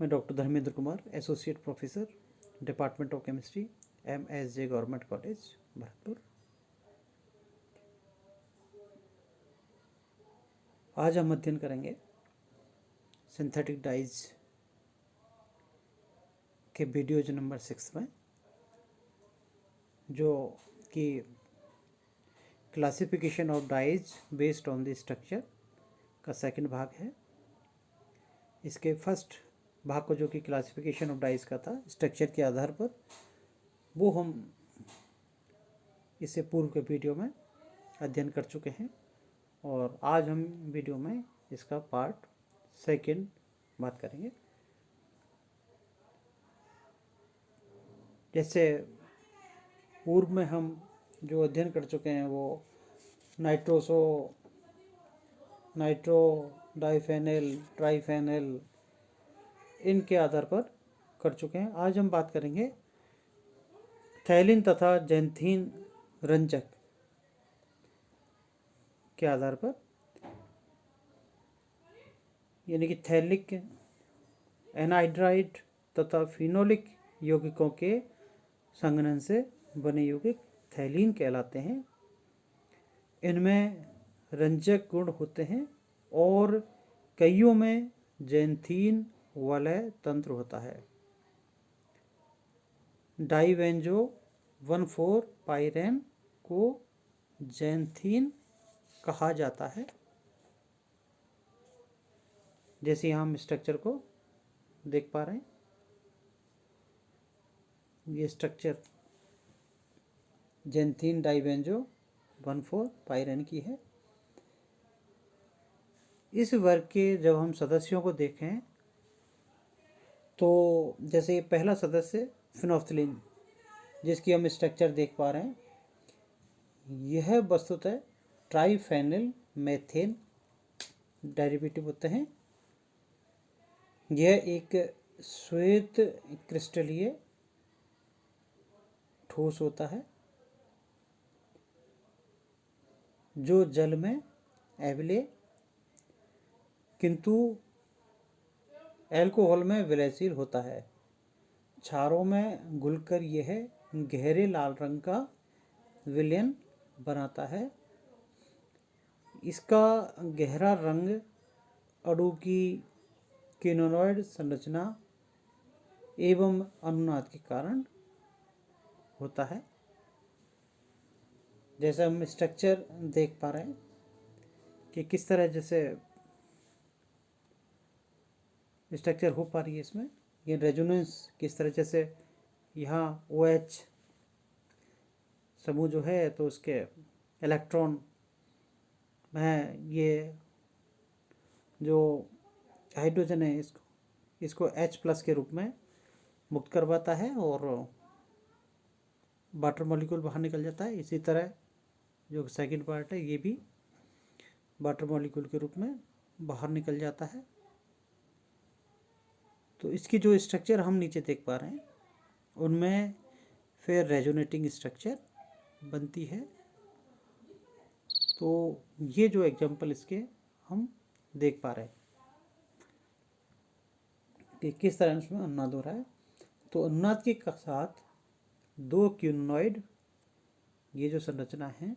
मैं doctor Dharmendra Kumar, associate professor, department of chemistry, MSJ government college Bharatpur. आज हम अध्ययन करेंगे सिंथेटिक डाइज के वीडियोज नंबर 6 में, जो कि classification of dyes based on the structure का सेकंड भाग है। इसके फर्स्ट भाग को, जो कि क्लासिफिकेशन ऑफ डाइज का था स्ट्रक्चर के आधार पर, वो हम इससे पूर्व के वीडियो में अध्ययन कर चुके हैं और आज हम वीडियो में इसका पार्ट सेकंड बात करेंगे। जैसे पूर्व में हम जो अध्ययन कर चुके हैं वो नाइट्रो डाइफेनल, ट्राइफेनल, इनके आधार पर कर चुके हैं। आज हम बात करेंगे थैलिन तथा जैंथीन रंजक के आधार पर, यानी कि थैलिक एनहाइड्राइड तथा फिनोलिक यौगिकों के संघनन से बने यौगिक थैलीन कहलाते हैं। इनमें रंजक गुण होते हैं और कईयों में जैंथीन वलय तंत्र होता है। डाइवेंजो 1,4 पाइरेन को जैंथीन कहा जाता है। जैसे हम स्ट्रक्चर को देख पा रहे हैं, ये स्ट्रक्चर जैंथीन डाइवेंजो 1,4 पाइरेन की है। इस वर्ग के जब हम सदस्यों को देखें तो जैसे पहला सदस्य फिनोफ्थलीन, जिसकी हम स्ट्रक्चर देख पा रहे हैं, यह वस्तुतः ट्राइफेनिल मेथेन डेरिवेटिव होते हैं। यह एक श्वेत क्रिस्टलीय ठोस होता है जो जल में अम्लीय किंतु अल्कोहल में विलयशील होता है। क्षारों में घुलकर यह गहरे लाल रंग का विलयन बनाता है। इसका गहरा रंग अणु की क्विनोनॉइड संरचना एवं अनुनाद के कारण होता है। जैसे हम स्ट्रक्चर देख पा रहे हैं कि किस तरह जैसे स्ट्रक्चर हो पा रही है इसमें, ये रेजोनेंस किस तरह, जैसे यहाँ OH समूह जो है तो उसके इलेक्ट्रॉन में ये जो हाइड्रोजन है इसको H+ के रूप में मुक्त करवाता है और वाटर मॉलिक्यूल बाहर निकल जाता है। इसी तरह जो सेकंड पार्ट है ये भी वाटर मॉलिक्यूल के रूप में बाहर निकल जाता है। तो इसकी जो स्ट्रक्चर हम नीचे देख पा रहे हैं उनमें फिर रेजोनेटिंग स्ट्रक्चर बनती है। तो ये जो एग्जांपल इसके हम देख पा रहे हैं कि किस तरह इसमें अनुनाद हो रहा है। तो अनुनाद के साथ दो क्विनोनॉइड, ये जो संरचना है,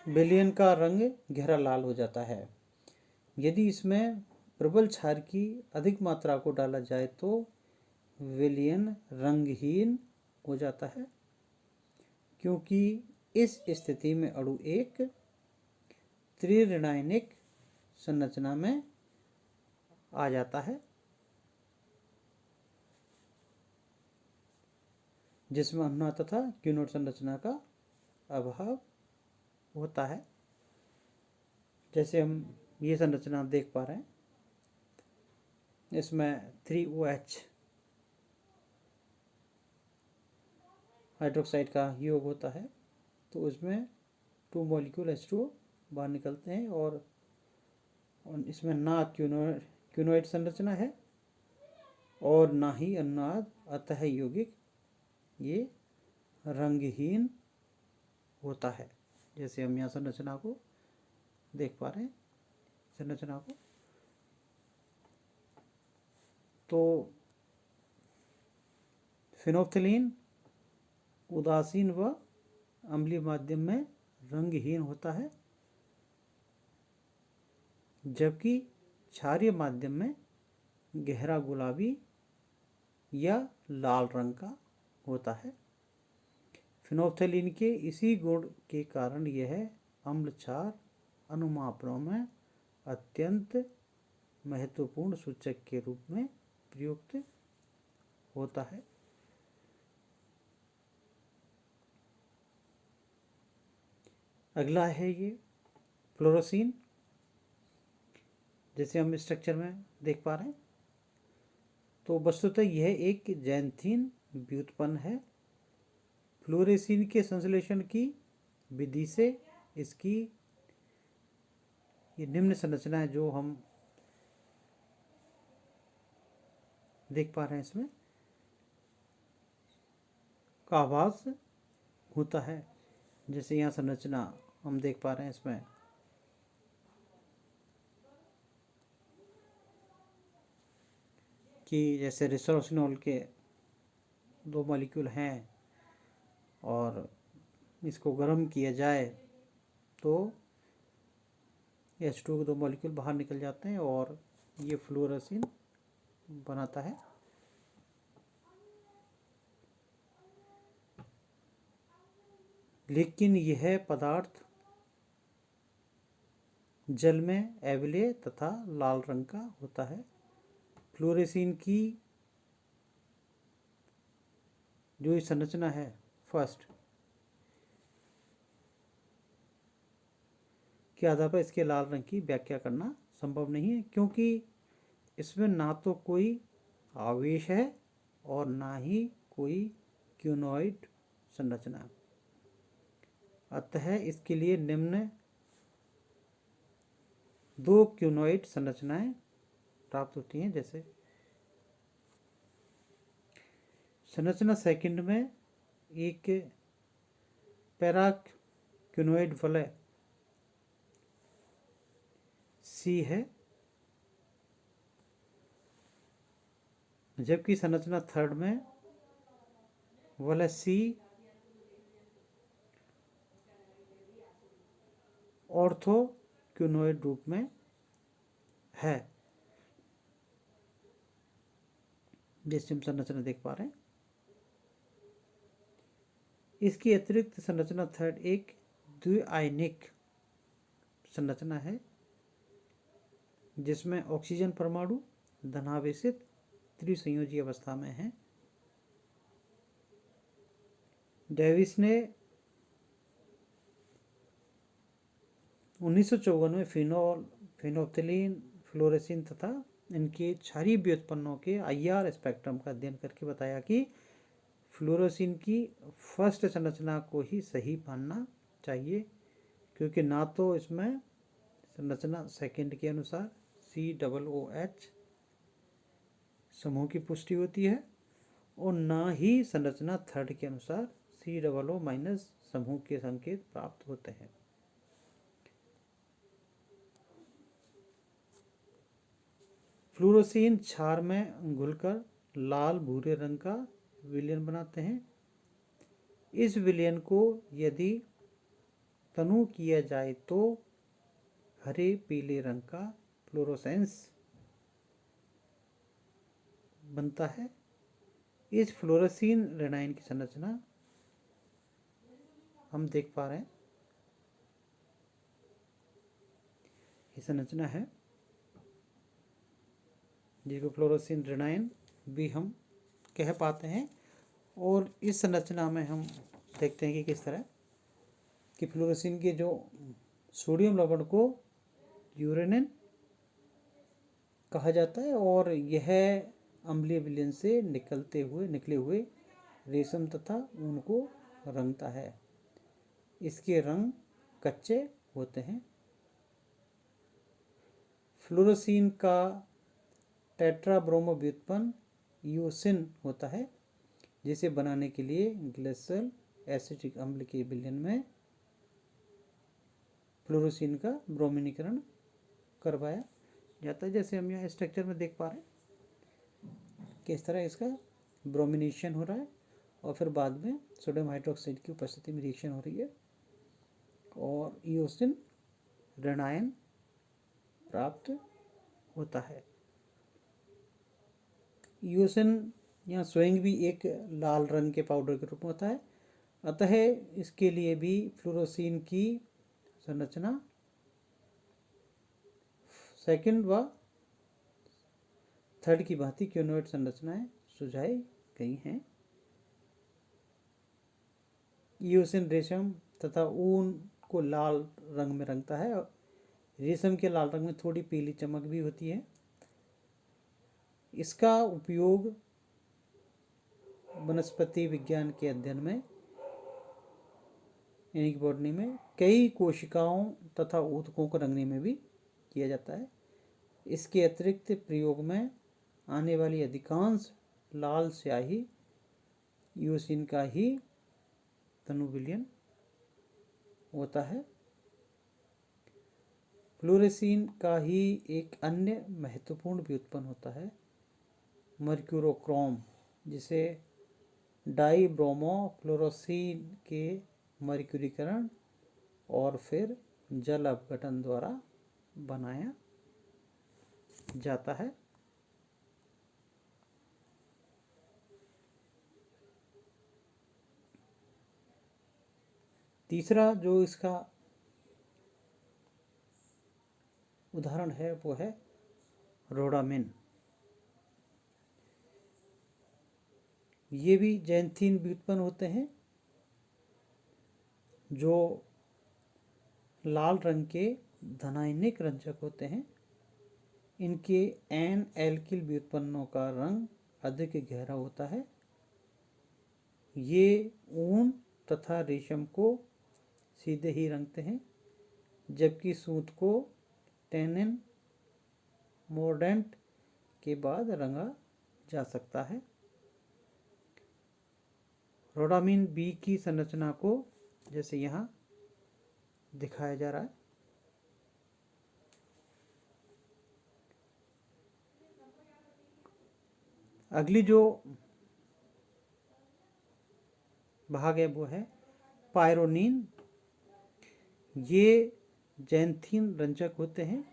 विलयन का रंग गहरा लाल हो जाता है। यदि इसमें प्रबल क्षार की अधिक मात्रा को डाला जाए तो विलयन रंगहीन हो जाता है, क्योंकि इस स्थिति में अणु एक त्रिऋणायनिक संरचना में आ जाता है, जिसमें अनुनाद तथा क्विनोड संरचना का अभाव होता है। जैसे हम ये संरचना देख पा रहे हैं, इसमें 3OH हाइड्रोक्साइड का योग होता है, तो उसमें 2 मॉलिक्यूल H2O बाहर निकलते हैं और इसमें ना क्विनोइड संरचना है और ना ही अनुनाद, अतः यौगिक ये रंगहीन होता है। जैसे हम यहाँ संरचना को देख पा रहे हैं, संरचना को तो फिनोल्फ्थेलीन उदासीन व अम्लीय माध्यम में रंगहीन होता है, जबकि क्षारीय माध्यम में गहरा गुलाबी या लाल रंग का होता है। फिनोल्फ्थेलीन के इसी गुण के कारण यह अम्ल क्षार अनुमापनों में अत्यंत महत्वपूर्ण सूचक के रूप में प्रयुक्त होता है। अगला है ये फ्लोरोसीन, जैसे हम स्ट्रक्चर में देख पा रहे हैं। तो वस्तुतः यह एक जैनथीन व्युत्पन्न है। फ्लोरेसीन के संश्लेषण की विधि से इसकी ये निम्न संरचना है जो हम देख पा रहे हैं, इसमें का आभास होता है। जैसे यहाँ संरचना हम देख पा रहे हैं, इसमें कि जैसे रिसोर्सिनोल के 2 मॉलिक्यूल हैं और इसको गर्म किया जाए तो H2 के 2 मॉलिक्यूल बाहर निकल जाते हैं और ये फ्लोरोसीन बनाता है। लेकिन यह पदार्थ जल में अम्लीय तथा लाल रंग का होता है। फ्लोरेसीन की जो संरचना है फर्स्ट के आधार पर इसके लाल रंग की व्याख्या करना संभव नहीं है, क्योंकि इसमें ना तो कोई आवेश है और ना ही कोई क्यूनोइड संरचना। अतः इसके लिए निम्न 2 क्यूनोइड संरचनाएं प्राप्त होती हैं। जैसे संरचना सेकंड में एक पैरा क्यूनोइड वलय C है, जबकि संरचना थर्ड में वलय C ऑर्थो क्यूनोइड रूप में है। जैसे हम संरचना देख पा रहे हैं। इसकी अतिरिक्त संरचना थर्ड एक द्विआयनिक संरचना है, जिसमें ऑक्सीजन परमाणु धनावेशित त्रिसंयोजी अवस्था में है। डेविस ने 1954 में फिनोल्फ्थेलीन, फ्लोरेसीन तथा इनके क्षारीय व्युत्पन्नों के IR स्पेक्ट्रम का अध्ययन करके बताया कि फ्लोरोसीन की फर्स्ट संरचना को ही सही मानना चाहिए, क्योंकि ना तो इसमें संरचना सेकंड के अनुसार COOH समूह की पुष्टि होती है और ना ही संरचना थर्ड के अनुसार COO- समूह के संकेत प्राप्त होते हैं। फ्लोरोसीन क्षार में घुलकर लाल भूरे रंग का विलयन बनाते हैं। इस विलयन को यदि तनु किया जाए तो हरे पीले रंग का फ्लोरोसेंस बनता है। इस फ्लोरोसीन रेनाइन की संरचना हम देख पा रहे हैं। ये संरचना है जिसको फ्लोरोसीन रेनाइन भी हम कह पाते हैं। और इस संरचना में हम देखते हैं कि किस तरह कि फ्लोरोसीन के जो सोडियम लवण को यूरेनिन कहा जाता है और यह अम्लीय विलयन से निकले हुए रेशम तथा ऊन को रंगता है। इसके रंग कच्चे होते हैं। फ्लोरोसीन का टेट्राब्रोमो व्युत्पन्न ईओसिन होता है, जिसे बनाने के लिए ग्लिसरॉल एसिटिक अम्ल के विलयन में फ्लोरोसीन का ब्रोमीनीकरण करवाया जाता है। जैसे हम यहाँ स्ट्रक्चर में देख पा रहे हैं, किस तरह इसका ब्रोमिनेशन हो रहा है और फिर बाद में सोडियम हाइड्रोक्साइड की उपस्थिति में रिएक्शन हो रही है और ईओसिन ऋणायन प्राप्त होता है। ईओसिन या स्वयं भी एक लाल रंग के पाउडर के रूप में होता है, अतः इसके लिए भी फ्लोरोसीन की संरचना सेकंड व थर्ड की भांति क्यूनोइड संरचनाएं सुझाई गई हैं। ईओसिन रेशम तथा ऊन को लाल रंग में रंगता है और रेशम के लाल रंग में थोड़ी पीली चमक भी होती है। इसका उपयोग वनस्पति विज्ञान के अध्ययन में यानी कि बॉटनी में कई कोशिकाओं तथा ऊतकों को रंगने में भी किया जाता है। इसके अतिरिक्त प्रयोग में आने वाली अधिकांश लाल स्याही ईओसिन का ही तनुविलयन होता है। फ्लोरेसीन का ही एक अन्य महत्वपूर्ण व्युत्पन्न होता है मर्क्यूरोक्रोम, जिसे डाइब्रोमोफ्लोरोसीन के मर्क्यूरीकरण और फिर जल अपघटन द्वारा बनाया जाता है। तीसरा जो इसका उदाहरण है वो है रोडामिन। ये भी जैंथीन व्युत्पन्न होते हैं जो लाल रंग के धनायनिक रंजक होते हैं। इनके एन एल्किल व्युत्पन्नों का रंग अधिक गहरा होता है। ये ऊन तथा रेशम को सीधे ही रंगते हैं, जबकि सूत को टैनिन मोर्डेंट के बाद रंगा जा सकता है। रोडामिन बी की संरचना को जैसे यहाँ दिखाया जा रहा है। अगली जो भाग है वो है पायरोनीन। ये जैंथीन रंजक होते हैं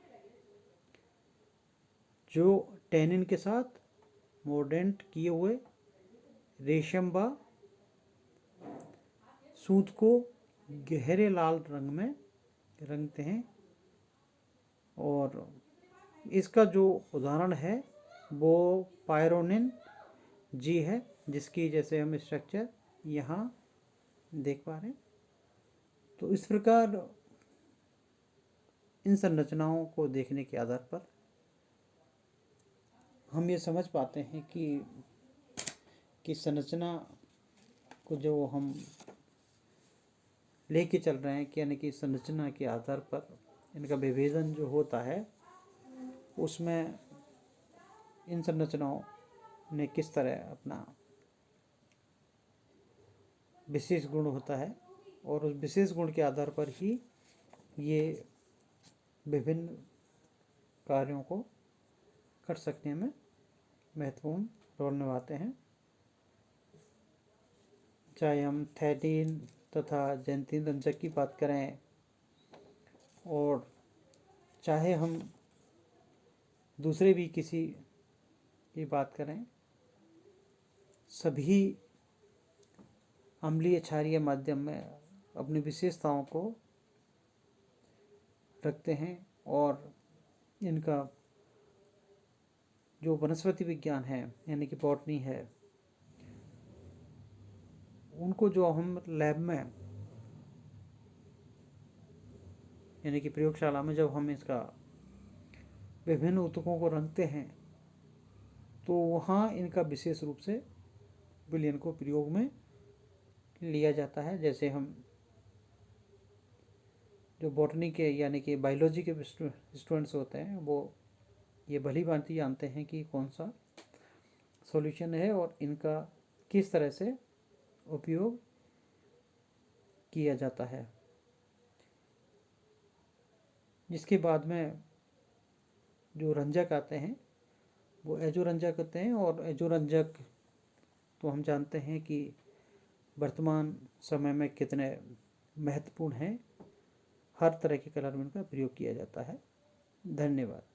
जो टैनिन के साथ मोर्डेंट किए हुए रेशम व सूत को गहरे लाल रंग में रंगते हैं। और इसका जो उदाहरण है वो पायरोनिन जी है, जिसकी जैसे हम स्ट्रक्चर यहाँ देख पा रहे हैं। तो इस प्रकार इन संरचनाओं को देखने के आधार पर हम ये समझ पाते हैं कि संरचना को जो हम लेके चल रहे हैं कि यानी कि संरचना के आधार पर इनका विभेदन जो होता है उसमें इन संरचनाओं ने किस तरह अपना विशेष गुण होता है और उस विशेष गुण के आधार पर ही ये विभिन्न कार्यों को कर सकने में महत्वपूर्ण रोल निभाते हैं। चाहे हम थैटीन तथा जैंथीन रंजक की बात करें और चाहे हम दूसरे भी किसी की बात करें, सभी अम्लीय क्षारीय माध्यम में अपनी विशेषताओं को रखते हैं और इनका जो वनस्पति विज्ञान है यानी कि बॉटनी है, उनको जो हम लैब में यानी कि प्रयोगशाला में जब हम इसका विभिन्न ऊतकों को रंगते हैं तो वहाँ इनका विशेष रूप से विलयन को प्रयोग में लिया जाता है। जैसे हम जो बॉटनी के यानी कि बायोलॉजी के स्टूडेंट्स होते हैं वो ये भली भांति जानते हैं कि कौन सा सॉल्यूशन है और इनका किस तरह से उपयोग किया जाता है। जिसके बाद में जो रंजक आते हैं वो एजोरंजक होते हैं। और एजोरंजक तो हम जानते हैं कि वर्तमान समय में कितने महत्वपूर्ण हैं। हर तरह के कलर में उनका प्रयोग किया जाता है। धन्यवाद।